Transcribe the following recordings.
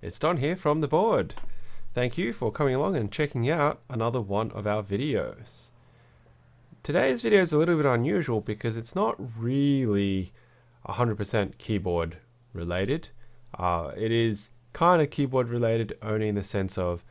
It's Don here from the board. Thank you for coming along and checking out another one of our videos. Today's video is a little bit unusual because it's not really 100% keyboard related. It is kind of keyboard related only in the sense of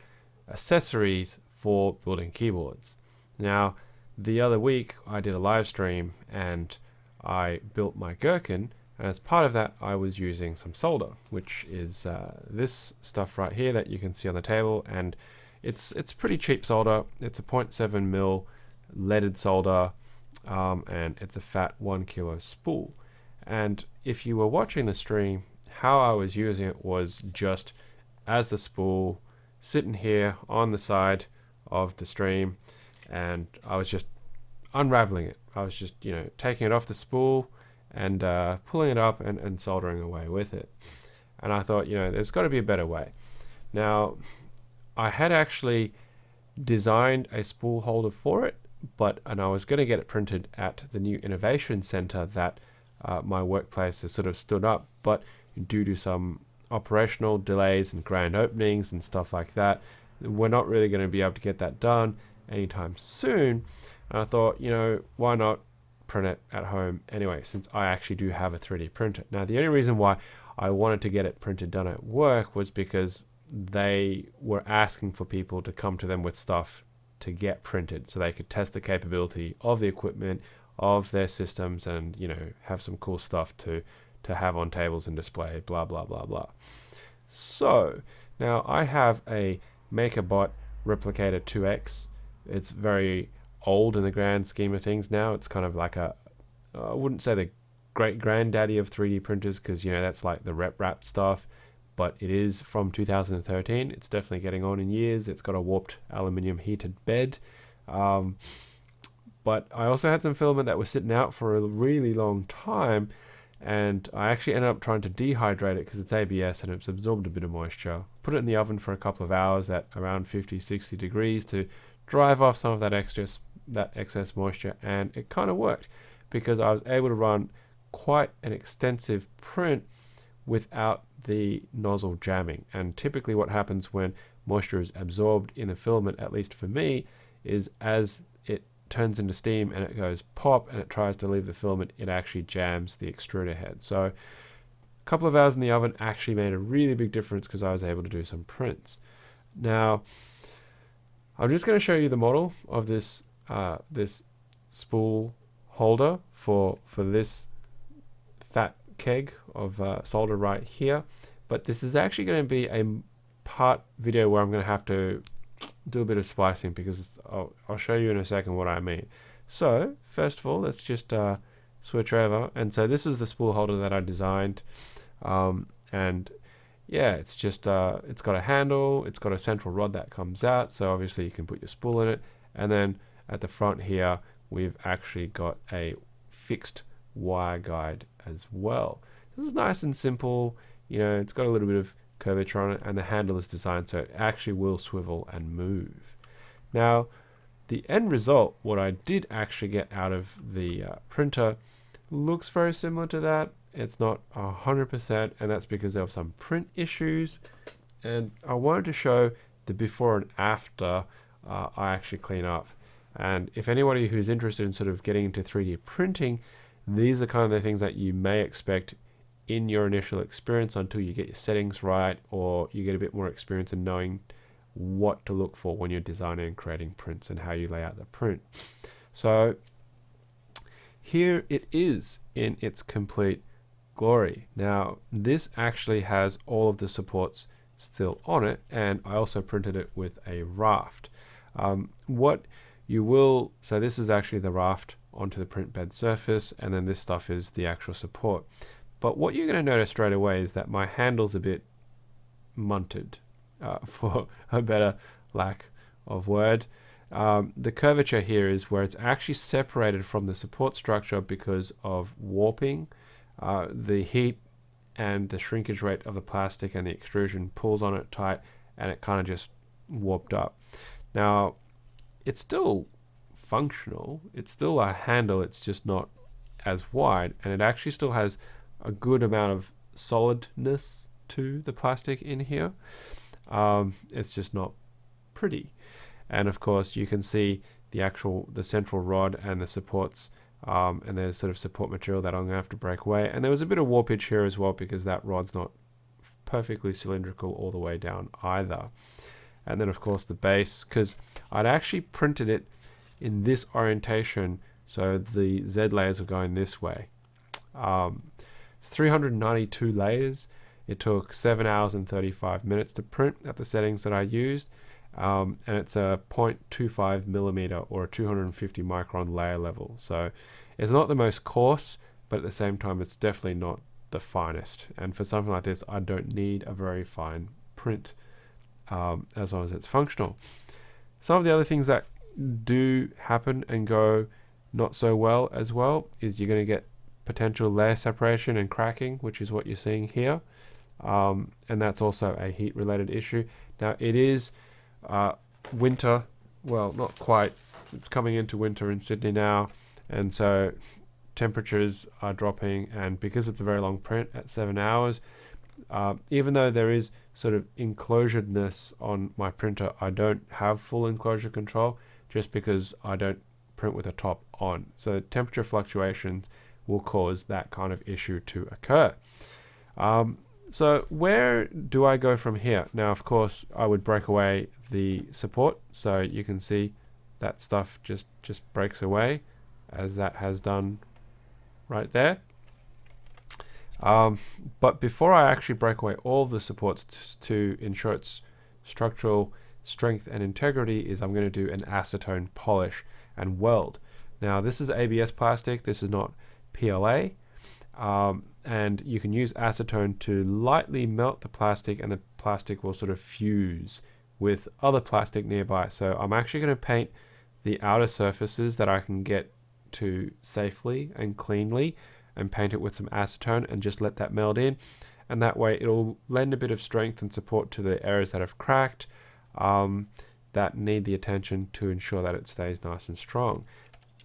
accessories for building keyboards. Now, the other week I did a live stream and I built my gherkin, and as part of that I was using some solder, which is this stuff right here that you can see on the table, and it's pretty cheap solder. It's a 0.7 mil leaded solder, and it's a fat 1 kilo spool. And if you were watching the stream, how I was using it was just as the spool sitting here on the side of the stream, and I was just unraveling it. I was just, taking it off the spool and pulling it up and soldering away with it. And I thought, there's got to be a better way. Now, I had actually designed a spool holder for it, and I was going to get it printed at the new innovation center that my workplace has sort of stood up, but due to some operational delays and grand openings and stuff like that, we're not really going to be able to get that done anytime soon. And I thought, why not print it at home anyway, since I actually do have a 3D printer. Now, the only reason why I wanted to get it printed done at work was because they were asking for people to come to them with stuff to get printed so they could test the capability of the equipment, of their systems, and, have some cool stuff to have on tables and display, blah, blah, blah, blah. So now I have a MakerBot Replicator 2X. It's very old in the grand scheme of things now. It's kind of like I wouldn't say the great granddaddy of 3D printers, because that's like the rep-rap stuff, but it is from 2013. It's definitely getting on in years. It's got a warped aluminium heated bed, but I also had some filament that was sitting out for a really long time, and I actually ended up trying to dehydrate it because it's ABS and it's absorbed a bit of moisture. Put it in the oven for a couple of hours at around 50-60 degrees to drive off some of that excess moisture, and it kind of worked because I was able to run quite an extensive print without the nozzle jamming. And typically what happens when moisture is absorbed in the filament, at least for me, is as it turns into steam and it goes pop and it tries to leave the filament, it actually jams the extruder head. So a couple of hours in the oven actually made a really big difference because I was able to do some prints. Now, I'm just going to show you the model of this this spool holder for this fat keg of solder right here. But this is actually going to be a part video where I'm going to have to do a bit of splicing, because I'll show you in a second what I mean. So first of all, let's just switch over. And so this is the spool holder that I designed, and yeah, it's just it's got a handle, it's got a central rod that comes out, so obviously you can put your spool in it, and then at the front here we've actually got a fixed wire guide as well. This is nice and simple. It's got a little bit of curvature on it, and the handle is designed so it actually will swivel and move. Now, the end result, what I did actually get out of the printer, looks very similar to that. It's not 100%, and that's because there were some print issues, and I wanted to show the before and after I actually clean up. And if anybody who's interested in sort of getting into 3D printing, these are kind of the things that you may expect in your initial experience until you get your settings right, or you get a bit more experience in knowing what to look for when you're designing and creating prints and how you lay out the print. So here it is in its complete glory. Now, this actually has all of the supports still on it, and I also printed it with a raft. So this is actually the raft onto the print bed surface, and then this stuff is the actual support. But what you're going to notice straight away is that my handle's a bit munted, for a better lack of word. The curvature here is where it's actually separated from the support structure because of warping. The heat and the shrinkage rate of the plastic and the extrusion pulls on it tight, and it kind of just warped up. Now, it's still functional. It's still a handle. It's just not as wide, and it actually still has a good amount of solidness to the plastic in here. It's just not pretty. And of course you can see the central rod and the supports, and there's sort of support material that I'm going to have to break away. And there was a bit of warpage here as well because that rod's not perfectly cylindrical all the way down either. And then of course the base, because I'd actually printed it in this orientation, so the Z layers are going this way. It's 392 layers. It took 7 hours and 35 minutes to print at the settings that I used, and it's a 0.25 millimeter or a 250 micron layer level. So it's not the most coarse, but at the same time it's definitely not the finest. And for something like this, I don't need a very fine print, as long as it's functional. Some of the other things that do happen and go not so well as well is you're going to get potential layer separation and cracking, which is what you're seeing here, and that's also a heat related issue. Now it is winter, well, not quite, it's coming into winter in Sydney now, and so temperatures are dropping, and because it's a very long print at 7 hours, even though there is sort of enclosuredness on my printer, I don't have full enclosure control just because I don't print with the top on. So temperature fluctuations will cause that kind of issue to occur. So where do I go from here? Now, of course, I would break away the support, so you can see that stuff just breaks away, as that has done right there. But before I actually break away all the supports to ensure its structural strength and integrity, is I'm going to do an acetone polish and weld. Now this is ABS plastic, this is not PLA, and you can use acetone to lightly melt the plastic, and the plastic will sort of fuse with other plastic nearby. So I'm actually going to paint the outer surfaces that I can get to safely and cleanly, and paint it with some acetone and just let that meld in, and that way it'll lend a bit of strength and support to the areas that have cracked, that need the attention to ensure that it stays nice and strong.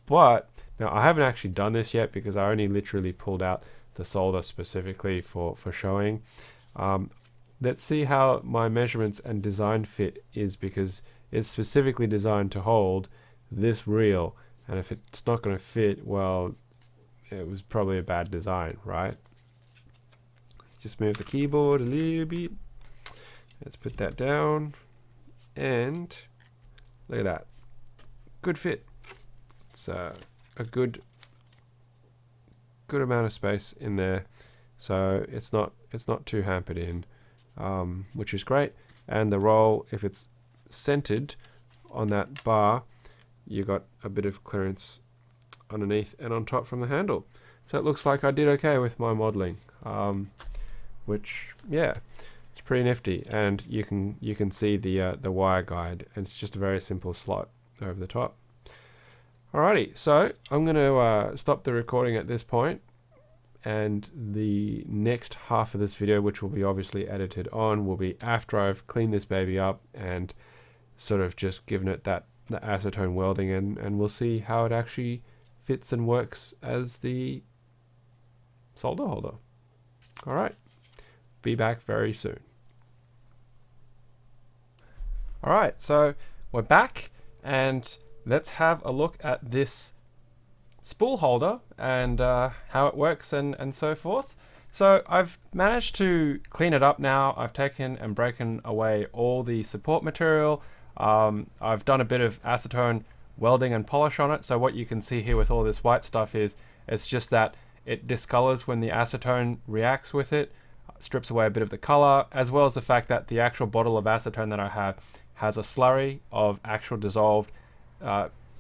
But now I haven't actually done this yet because I only literally pulled out the solder specifically for showing. Let's see how my measurements and design fit is, because it's specifically designed to hold this reel, and if it's not going to fit, well, it was probably a bad design, right? Let's just move the keyboard a little bit. Let's put that down, and look at that, good fit. It's a good amount of space in there, so it's not too hampered in, which is great. And the roll, if it's centered on that bar, you got a bit of clearance underneath and on top from the handle. So it looks like I did okay with my modeling, which, yeah, it's pretty nifty. And you can see the wire guide, and it's just a very simple slot over the top. Alrighty, so I'm going to stop the recording at this point, and the next half of this video, which will be obviously edited on, will be after I've cleaned this baby up and sort of just given it the acetone welding, and we'll see how it actually fits and works as the solder holder. Alright, be back very soon. Alright, so we're back, and let's have a look at this spool holder and how it works and so forth. So I've managed to clean it up now. I've taken and broken away all the support material. I've done a bit of acetone welding and polish on it. So what you can see here with all this white stuff is it's just that it discolors when the acetone reacts with it, strips away a bit of the color, as well as the fact that the actual bottle of acetone that I have has a slurry of actual dissolved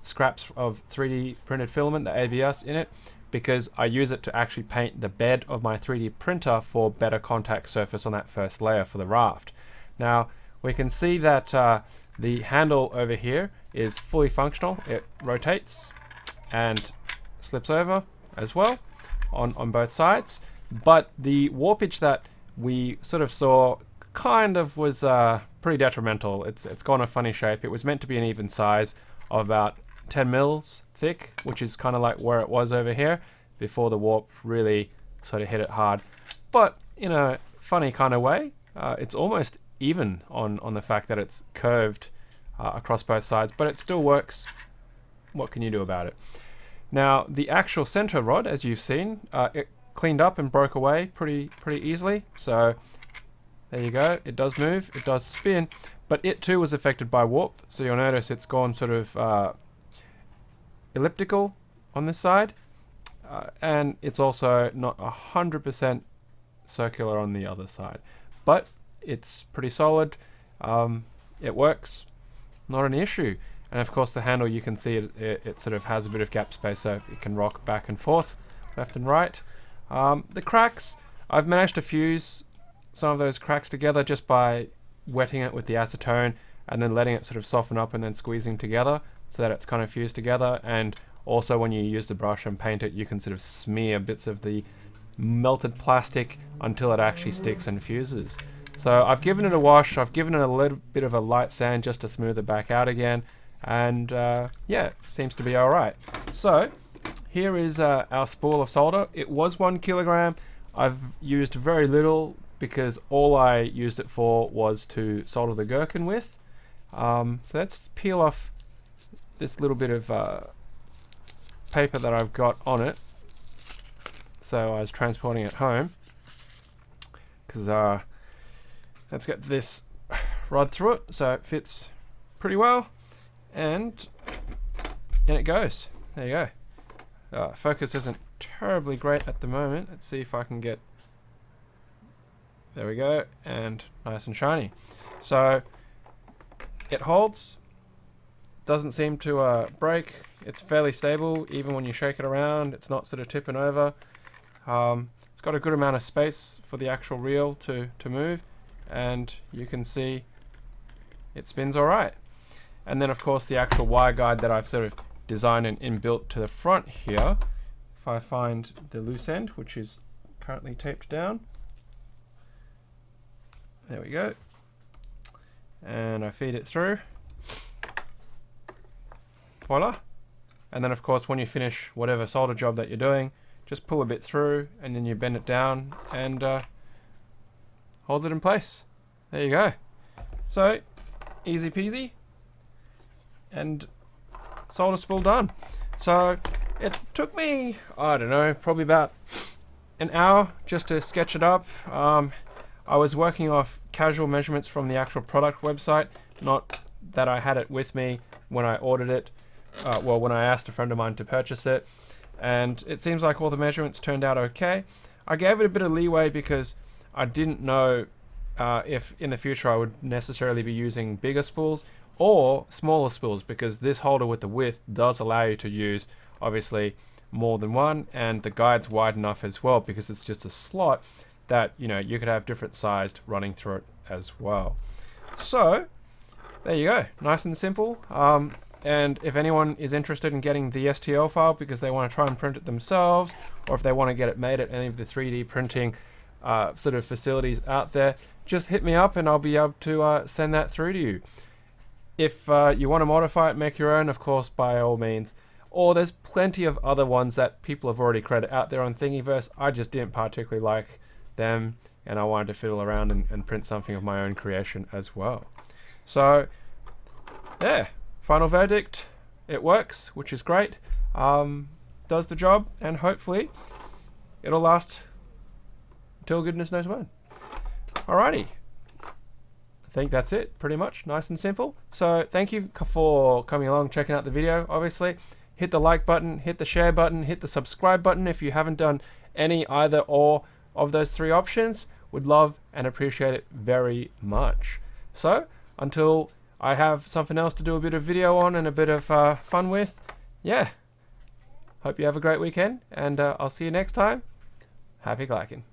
scraps of 3D printed filament, the ABS, in it, because I use it to actually paint the bed of my 3D printer for better contact surface on that first layer for the raft. Now we can see that the handle over here is fully functional. It rotates and slips over as well on both sides, but the warpage that we sort of saw kind of was pretty detrimental. It's gone a funny shape. It was meant to be an even size of about 10 mils thick, which is kind of like where it was over here before the warp really sort of hit it hard. But, you know, funny kind of way. It's almost even on the fact that it's curved across both sides, but it still works. What can you do about it? Now, the actual center rod, as you've seen, it cleaned up and broke away pretty easily. So there you go. It does move. It does spin, but it too was affected by warp. So you'll notice it's gone sort of elliptical on this side, and it's also not 100% circular on the other side, but it's pretty solid. It works, not an issue. And of course the handle, you can see it sort of has a bit of gap space, so it can rock back and forth, left and right. The cracks, I've managed to fuse some of those cracks together just by wetting it with the acetone and then letting it sort of soften up and then squeezing together so that it's kind of fused together. And also when you use the brush and paint it, you can sort of smear bits of the melted plastic until it actually sticks and fuses. So I've given it a wash, I've given it a little bit of a light sand just to smooth it back out again, and yeah, seems to be alright. So here is our spool of solder. It was 1 kilogram. I've used very little because all I used it for was to solder the gherkin with. So let's peel off this little bit of paper that I've got on it. So I was transporting it home because let's get this rod through it so it fits pretty well, and in it goes. There you go. Focus isn't terribly great at the moment. Let's see if I can get, there we go, and nice and shiny. So it holds, doesn't seem to break. It's fairly stable even when you shake it around. It's not sort of tipping over. It's got a good amount of space for the actual reel to move, and you can see it spins alright. And then of course the actual wire guide that I've sort of designed and inbuilt to the front here, if I find the loose end, which is currently taped down, there we go, and I feed it through, voila. And then of course when you finish whatever solder job that you're doing, just pull a bit through and then you bend it down and holds it in place. There you go. So easy peasy and solder spool done. So it took me, I don't know, probably about an hour just to sketch it up. I was working off casual measurements from the actual product website, not that I had it with me when I ordered it, well, when I asked a friend of mine to purchase it. And it seems like all the measurements turned out okay. I gave it a bit of leeway because I didn't know if in the future I would necessarily be using bigger spools or smaller spools, because this holder with the width does allow you to use obviously more than one, and the guide's wide enough as well because it's just a slot that, you know, you could have different sized running through it as well. So there you go, nice and simple. And if anyone is interested in getting the STL file because they want to try and print it themselves, or if they want to get it made at any of the 3D printing sort of facilities out there, just hit me up and I'll be able to send that through to you. If you want to modify it, make your own, of course, by all means. Or there's plenty of other ones that people have already created out there on Thingiverse. I just didn't particularly like them, and I wanted to fiddle around and print something of my own creation as well. So, yeah. Final verdict, it works, which is great, does the job, and hopefully it'll last till goodness knows when. Alrighty, I think that's it, pretty much, nice and simple. So thank you for coming along, checking out the video. Obviously, hit the like button, hit the share button, hit the subscribe button if you haven't done either or of those 3 options. Would love and appreciate it very much. So, until I have something else to do a bit of video on and a bit of fun with, yeah, hope you have a great weekend, and I'll see you next time. Happy glacking.